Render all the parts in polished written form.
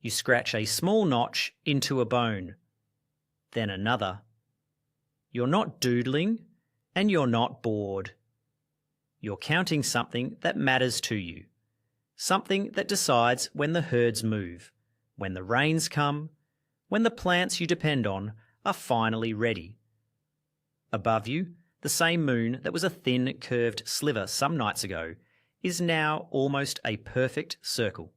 You scratch a small notch into a bone, then another. You're not doodling, and you're not bored. You're counting something that matters to you, something that decides when the herds move, when the rains come, when the plants you depend on are finally ready. Above you, the same moon that was a thin, curved sliver some nights ago is now almost a perfect circle.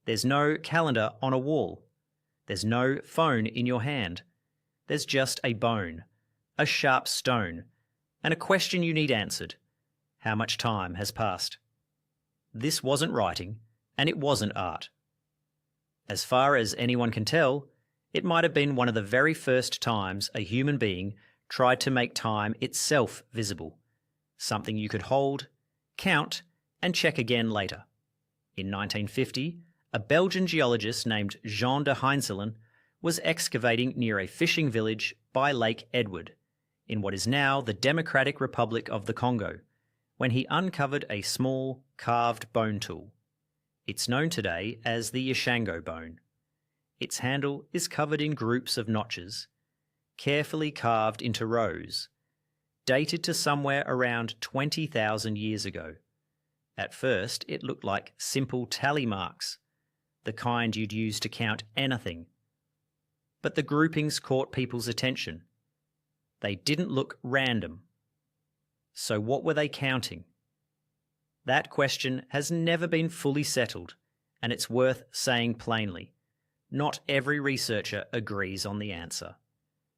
There's no calendar on a wall. There's no phone in your hand. There's just a bone, a sharp stone, and a question you need answered. How much time has passed? This wasn't writing, and it wasn't art. As far as anyone can tell, it might have been one of the very first times a human being tried to make time itself visible, something you could hold, count, and check again later. In 1950, a Belgian geologist named Jean de Heinzelen was excavating near a fishing village by Lake Edward, in what is now the Democratic Republic of the Congo, when he uncovered a small, carved bone tool. It's known today as the Ishango bone. Its handle is covered in groups of notches, carefully carved into rows, dated to somewhere around 20,000 years ago. At first, it looked like simple tally marks, the kind you'd use to count anything. But the groupings caught people's attention. They didn't look random. So what were they counting? That question has never been fully settled, and it's worth saying plainly. Not every researcher agrees on the answer.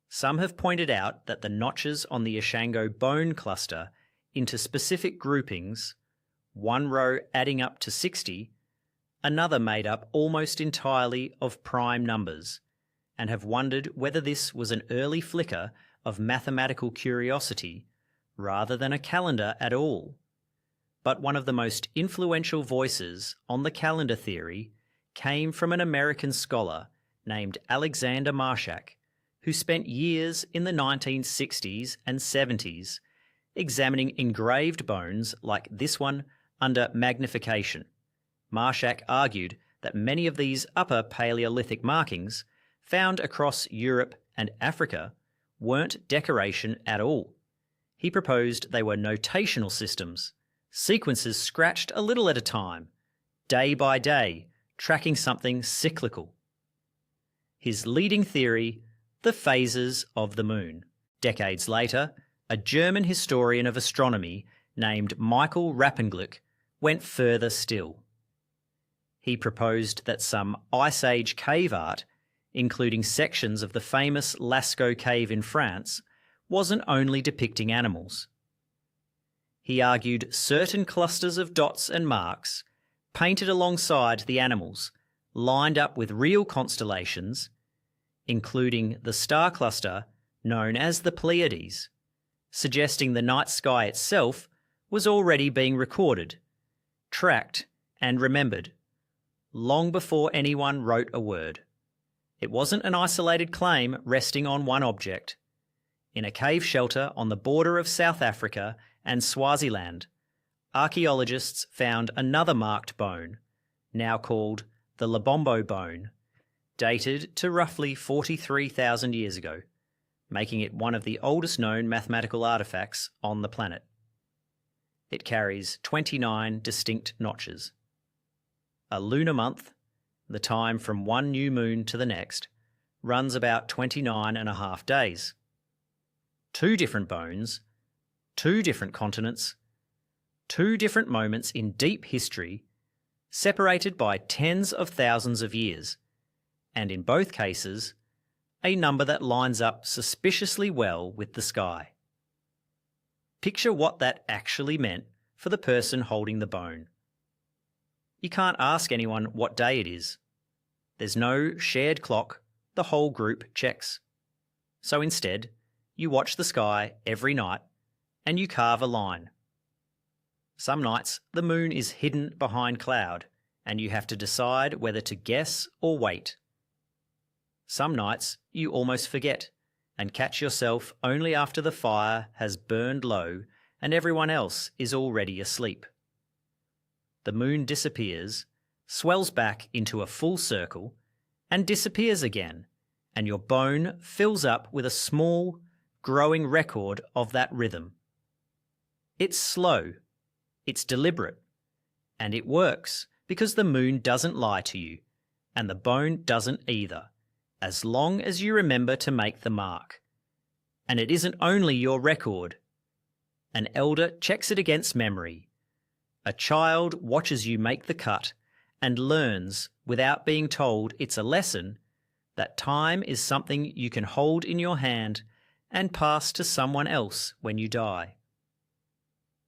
Some have pointed out that the notches on the Ishango bone cluster into specific groupings, one row adding up to 60, another made up almost entirely of prime numbers, and have wondered whether this was an early flicker of mathematical curiosity rather than a calendar at all. But one of the most influential voices on the calendar theory came from an American scholar named Alexander Marshak, who spent years in the 1960s and 70s examining engraved bones like this one under magnification. Marshak argued that many of these upper Paleolithic markings found across Europe and Africa weren't decoration at all. He proposed they were notational systems, sequences scratched a little at a time, day by day, tracking something cyclical. His leading theory, the phases of the moon. Decades later, a German historian of astronomy named Michael Rappenglick went further still. He proposed that some Ice Age cave art, including sections of the famous Lascaux cave in France, wasn't only depicting animals. He argued certain clusters of dots and marks, painted alongside the animals, lined up with real constellations, including the star cluster known as the Pleiades, suggesting the night sky itself was already being recorded, tracked, and remembered, long before anyone wrote a word. It wasn't an isolated claim resting on one object. In a cave shelter on the border of South Africa and Swaziland, archaeologists found another marked bone, now called the Lubombo bone, dated to roughly 43,000 years ago, making it one of the oldest known mathematical artifacts on the planet. It carries 29 distinct notches. A lunar month, the time from one new moon to the next, runs about 29.5 days. 2 different bones, 2 different continents, 2 different moments in deep history, separated by tens of thousands of years, and in both cases, a number that lines up suspiciously well with the sky. Picture what that actually meant for the person holding the bone. You can't ask anyone what day it is. There's no shared clock the whole group checks. So instead, you watch the sky every night and you carve a line. Some nights the moon is hidden behind cloud and you have to decide whether to guess or wait. Some nights you almost forget and catch yourself only after the fire has burned low and everyone else is already asleep. The moon disappears, swells back into a full circle, and disappears again, and your bone fills up with a small, growing record of that rhythm. It's slow, it's deliberate, and it works because the moon doesn't lie to you, and the bone doesn't either, as long as you remember to make the mark. And it isn't only your record. An elder checks it against memory. A child watches you make the cut and learns, without being told it's a lesson, that time is something you can hold in your hand and pass to someone else when you die.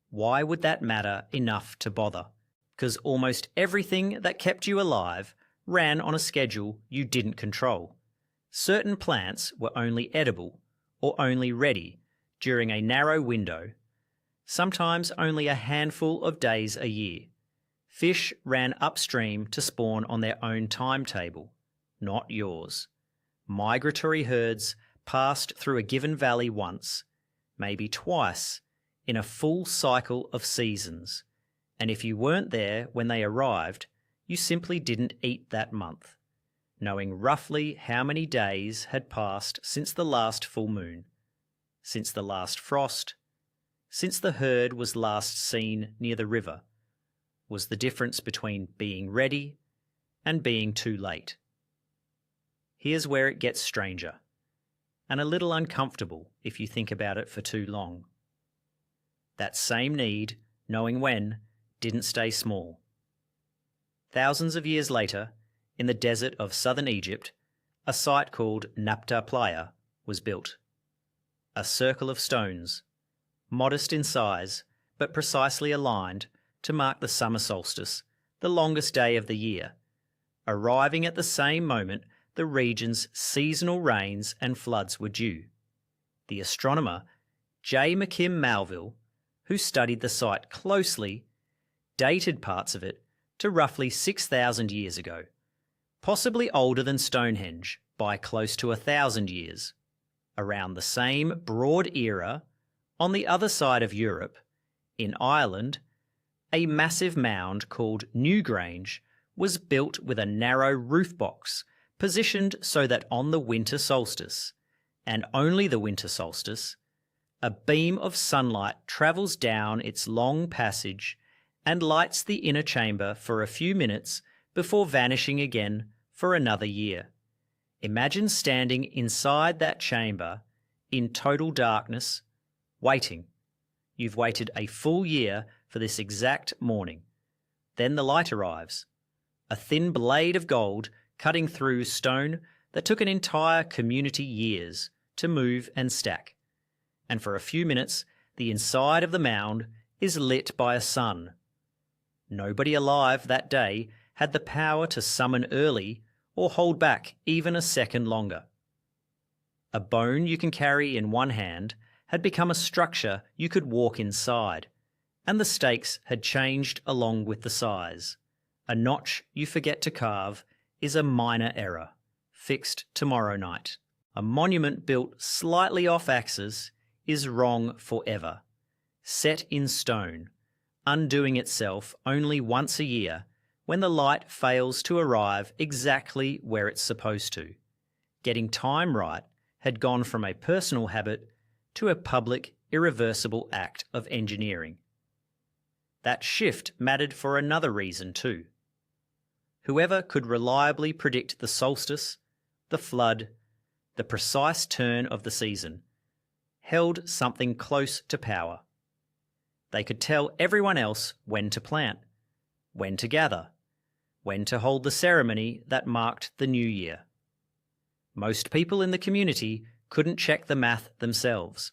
Why would that matter enough to bother? Because almost everything that kept you alive ran on a schedule you didn't control. Certain plants were only edible or only ready during a narrow window, sometimes only a handful of days a year. Fish ran upstream to spawn on their own timetable, not yours. Migratory herds passed through a given valley once, maybe twice, in a full cycle of seasons, and if you weren't there when they arrived, you simply didn't eat that month, knowing roughly how many days had passed since the last full moon, since the last frost, since the herd was last seen near the river, was the difference between being ready and being too late. Here's where it gets stranger, and a little uncomfortable if you think about it for too long. That same need, knowing when, didn't stay small. Thousands of years later, in the desert of southern Egypt, a site called Napta Playa was built. A circle of stones, modest in size, but precisely aligned to mark the summer solstice, the longest day of the year, arriving at the same moment the region's seasonal rains and floods were due. The astronomer J. McKim Malville, who studied the site closely, dated parts of it to roughly 6,000 years ago, possibly older than Stonehenge by close to 1,000 years. Around the same broad era, on the other side of Europe, in Ireland, a massive mound called Newgrange was built with a narrow roof box positioned so that on the winter solstice, and only the winter solstice, a beam of sunlight travels down its long passage and lights the inner chamber for a few minutes before vanishing again for another year. Imagine standing inside that chamber in total darkness, waiting. You've waited a full year for this exact morning. Then the light arrives, a thin blade of gold cutting through stone that took an entire community years to move and stack. And for a few minutes, the inside of the mound is lit by a sun. Nobody alive that day had the power to summon early or hold back even a second longer. A bone you can carry in one hand had become a structure you could walk inside, and the stakes had changed along with the size. A notch you forget to carve is a minor error, fixed tomorrow night. A monument built slightly off axis is wrong forever, set in stone, undoing itself only once a year when the light fails to arrive exactly where it's supposed to. Getting time right had gone from a personal habit to a public, irreversible act of engineering. That shift mattered for another reason too. Whoever could reliably predict the solstice, the flood, the precise turn of the season, held something close to power. They could tell everyone else when to plant, when to gather, when to hold the ceremony that marked the new year. Most people in the community couldn't check the math themselves.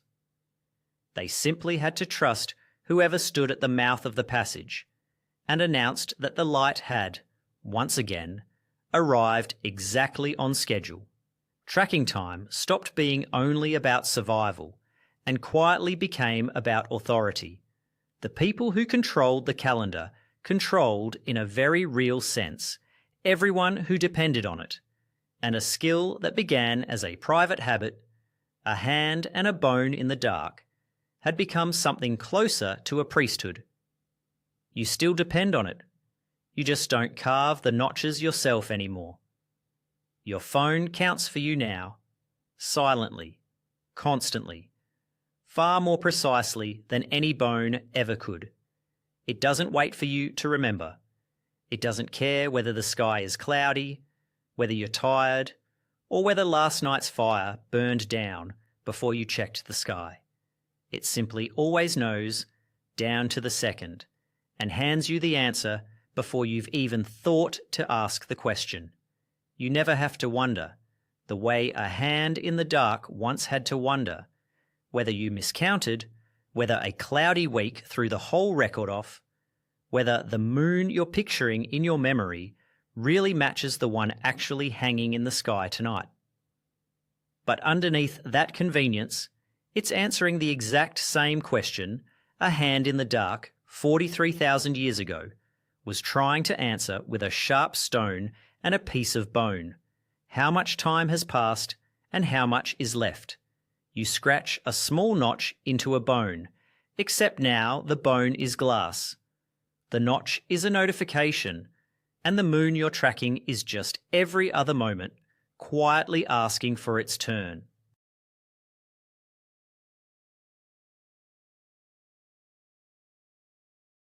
They simply had to trust whoever stood at the mouth of the passage and announced that the light had, once again, arrived exactly on schedule. Tracking time stopped being only about survival and quietly became about authority. The people who controlled the calendar controlled, in a very real sense, everyone who depended on it, and a skill that began as a private habit, a hand and a bone in the dark, had become something closer to a priesthood. You still depend on it. You just don't carve the notches yourself anymore. Your phone counts for you now, silently, constantly, far more precisely than any bone ever could. It doesn't wait for you to remember. It doesn't care whether the sky is cloudy, whether you're tired, or whether last night's fire burned down before you checked the sky. It simply always knows, down to the second, and hands you the answer before you've even thought to ask the question. You never have to wonder, the way a hand in the dark once had to wonder, whether you miscounted, whether a cloudy week threw the whole record off, whether the moon you're picturing in your memory really matches the one actually hanging in the sky tonight. But underneath that convenience, it's answering the exact same question a hand in the dark 43,000 years ago was trying to answer with a sharp stone and a piece of bone. How much time has passed and how much is left? You scratch a small notch into a bone, except now the bone is glass. The notch is a notification, and the moon you're tracking is just every other moment quietly asking for its turn.